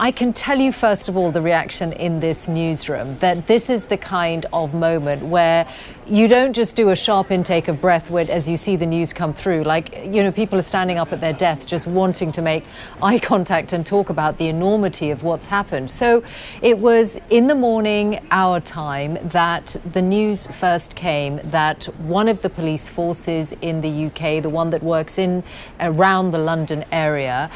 I can tell you, first of all, the reaction in this newsroom, that this is the kind of moment where you don't just do a sharp intake of breath as you see the news come through. Like, you know, people are standing up at their desks just wanting to make eye contact and talk about the enormity of what's happened. So it was in the morning, our time, that the news first came that one of the police forces in the UK, the one that works in around the London area,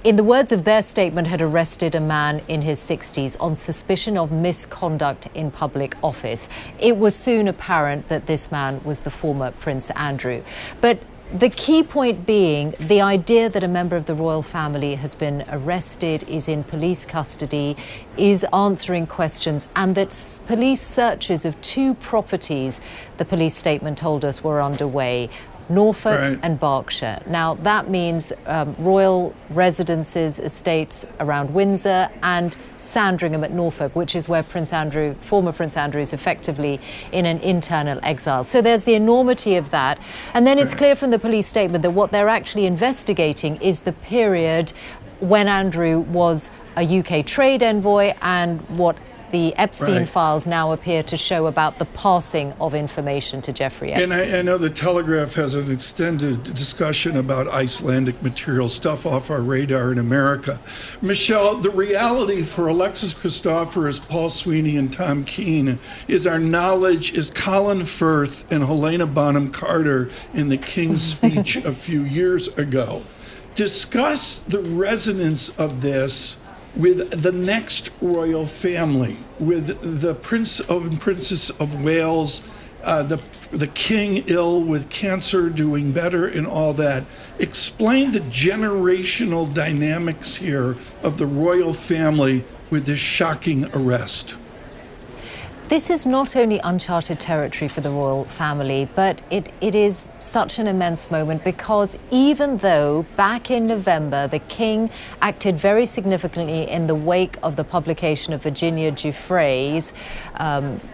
in the words of their statement, had arrested a man in his 60s on suspicion of misconduct in public office. It was soon apparent that this man was the former Prince Andrew. But the key point being the idea that a member of the royal family has been arrested, is in police custody, is answering questions, and that police searches of two properties, the police statement told us, were underway. Norfolk and Berkshire. Now, that means royal residences, estates around Windsor, and Sandringham at Norfolk, which is where former Prince Andrew, is effectively in an internal exile. So there's the enormity of that. And then it's clear from the police statement that what they're actually investigating is the period when Andrew was a UK trade envoy and what the Epstein files now appear to show about the passing of information to Jeffrey Epstein. And I know the Telegraph has an extended discussion about Icelandic material, stuff off our radar in America. Mishal, the reality for Alexis Christoforous, Paul Sweeney, and Tom Keene is our knowledge is Colin Firth and Helena Bonham Carter in the King's Speech a few years ago. Discuss the resonance of this with the next royal family, with the Prince and Princess of Wales, the King ill with cancer, doing better and all that. Explain the generational dynamics here of the royal family with this shocking arrest. This is not only uncharted territory for the royal family, but it is such an immense moment because even though back in November the King acted very significantly in the wake of the publication of Virginia Giuffre's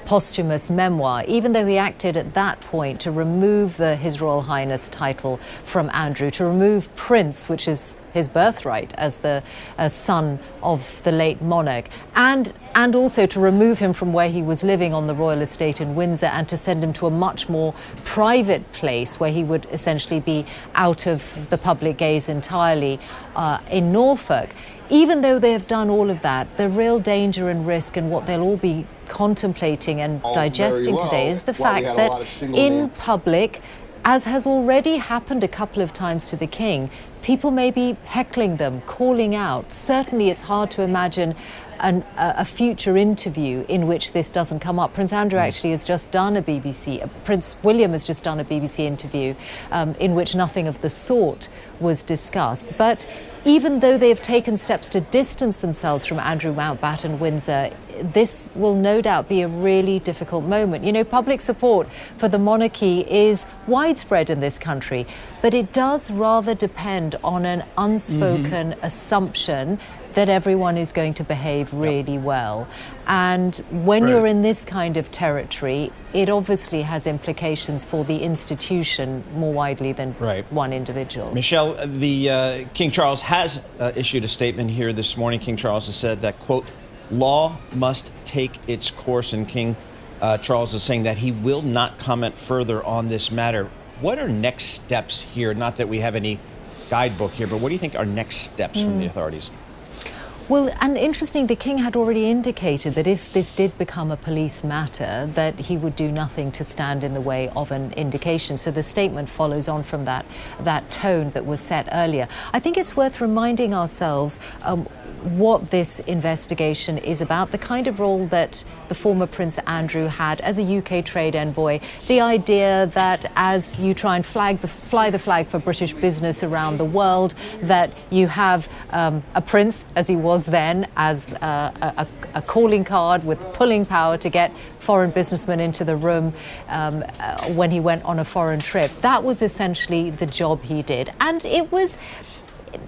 posthumous memoir, even though he acted at that point to remove the His Royal Highness title from Andrew, to remove Prince, which is his birthright as the son of the late monarch, and also to remove him from where he was living on the royal estate in Windsor and to send him to a much more private place where he would essentially be out of the public gaze entirely in Norfolk. Even though they have done all of that, the real danger and risk and what they'll all be contemplating and digesting today is the fact that in public, as has already happened a couple of times to the King, people may be heckling them, calling out. Certainly it's hard to imagine a future interview in which this doesn't come up. Prince Andrew actually has just done Prince William has just done a BBC interview in which nothing of the sort was discussed. But even though they have taken steps to distance themselves from Andrew Mountbatten-Windsor, this will no doubt be a really difficult moment. You know, public support for the monarchy is widespread in this country, but it does rather depend on an unspoken assumption that everyone is going to behave really well. And when you're in this kind of territory, it obviously has implications for the institution more widely than one individual. Mishal, the King Charles has issued a statement here this morning. King Charles has said that, quote, law must take its course, and King Charles is saying that he will not comment further on this matter. What are next steps here? Not that we have any guidebook here, but what do you think are next steps from the authorities? Well, and interesting, the King had already indicated that if this did become a police matter, that he would do nothing to stand in the way of an indication. So the statement follows on from that tone that was set earlier. I think it's worth reminding ourselves what this investigation is about, the kind of role that the former Prince Andrew had as a UK trade envoy, the idea that as you try and fly the flag for British business around the world, that you have a prince, as he was then, as a calling card with pulling power to get foreign businessmen into the room when he went on a foreign trip. That was essentially the job he did. And it was...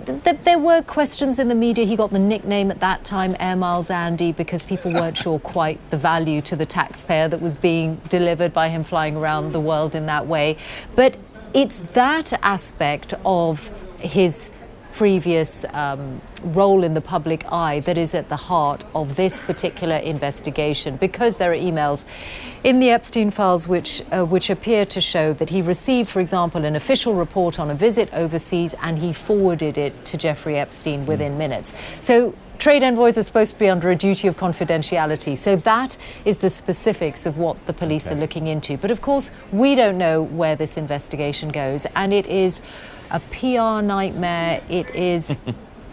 There were questions in the media. He got the nickname at that time, Air Miles Andy, because people weren't sure quite the value to the taxpayer that was being delivered by him flying around the world in that way. But it's that aspect of his previous role in the public eye that is at the heart of this particular investigation, because there are emails in the Epstein files which appear to show that he received, for example, an official report on a visit overseas, and he forwarded it to Jeffrey Epstein within minutes. So trade envoys are supposed to be under a duty of confidentiality. So that is the specifics of what the police are looking into. But of course, we don't know where this investigation goes, and it is a PR nightmare. It is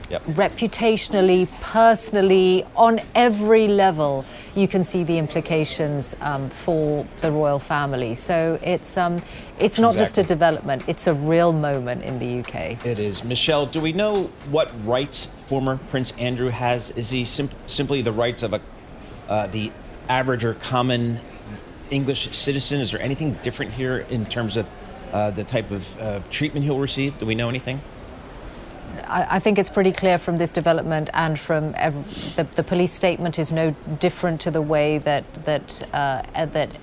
reputationally, personally, on every level, you can see the implications for the royal family. So it's not just a development, it's a real moment in the UK. It is. Mishal, do we know what rights former Prince Andrew has? Is he simply the rights of the average or common English citizen? Is there anything different here in terms of the type of treatment he'll receive? Do we know anything? I think it's pretty clear from this development and from the police statement is no different to the way that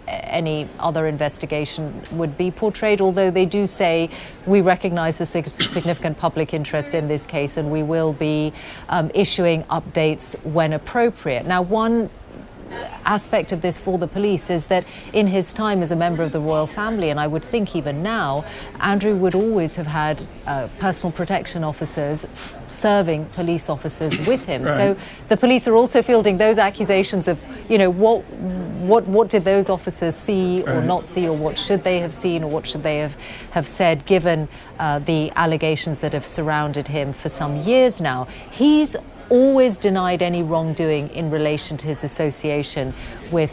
any other investigation would be portrayed, although they do say we recognize the significant public interest in this case and we will be issuing updates when appropriate. Now, one aspect of this for the police is that in his time as a member of the royal family, and I would think even now, Andrew would always have had personal protection officers serving police officers with him. Right. So the police are also fielding those accusations of, you know, what did those officers see or not see, or what should they have seen, or what should they have said, given the allegations that have surrounded him for some years now. He's always denied any wrongdoing in relation to his association with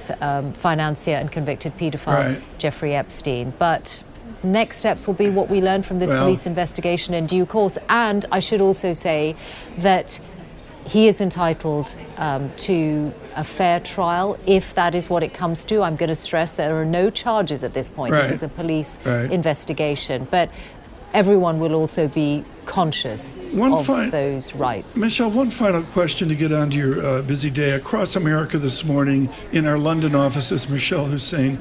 financier and convicted paedophile Jeffrey Epstein. But next steps will be what we learn from this police investigation in due course. And I should also say that he is entitled to a fair trial, if that is what it comes to. I'm going to stress there are no charges at this point. This is a police investigation. But everyone will also be conscious of those rights. Mishal, one final question to get onto your busy day. Across America this morning, in our London offices, Mishal Husain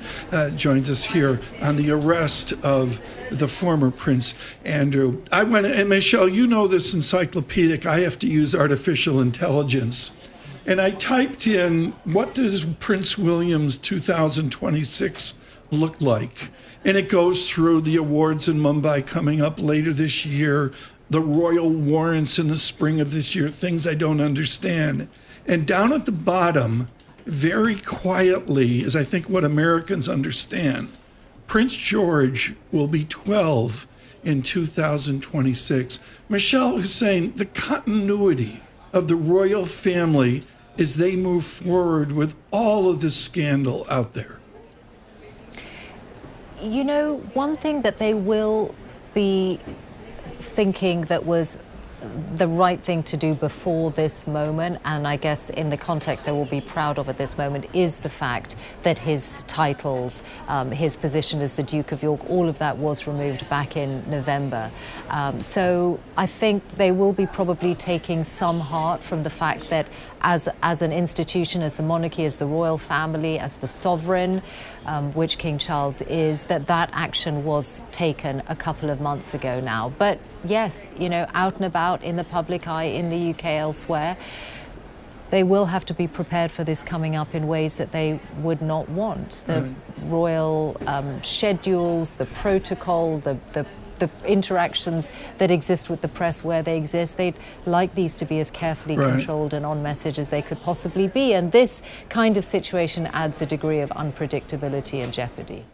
joins us here on the arrest of the former Prince Andrew. I went, and Mishal, you know this encyclopedic, I have to use artificial intelligence. And I typed in, what does Prince William's 2026 look like? And it goes through the awards in Mumbai coming up later this year, the royal warrants in the spring of this year, things I don't understand. And down at the bottom, very quietly, is I think what Americans understand, Prince George will be 12 in 2026. Mishal Husain, the continuity of the royal family as they move forward with all of this scandal out there. You know, one thing that they will be thinking that was the right thing to do before this moment, and I guess in the context they will be proud of at this moment, is the fact that his titles, his position as the Duke of York, all of that was removed back in November. So I think they will be probably taking some heart from the fact that as an institution, as the monarchy, as the royal family, as the sovereign, which King Charles is, that action was taken a couple of months ago now. But yes, you know, out and about in the public eye in the UK, elsewhere, they will have to be prepared for this coming up in ways that they would not want. The royal schedules, the protocol, the interactions that exist with the press where they exist, they'd like these to be as carefully controlled and on message as they could possibly be. And this kind of situation adds a degree of unpredictability and jeopardy.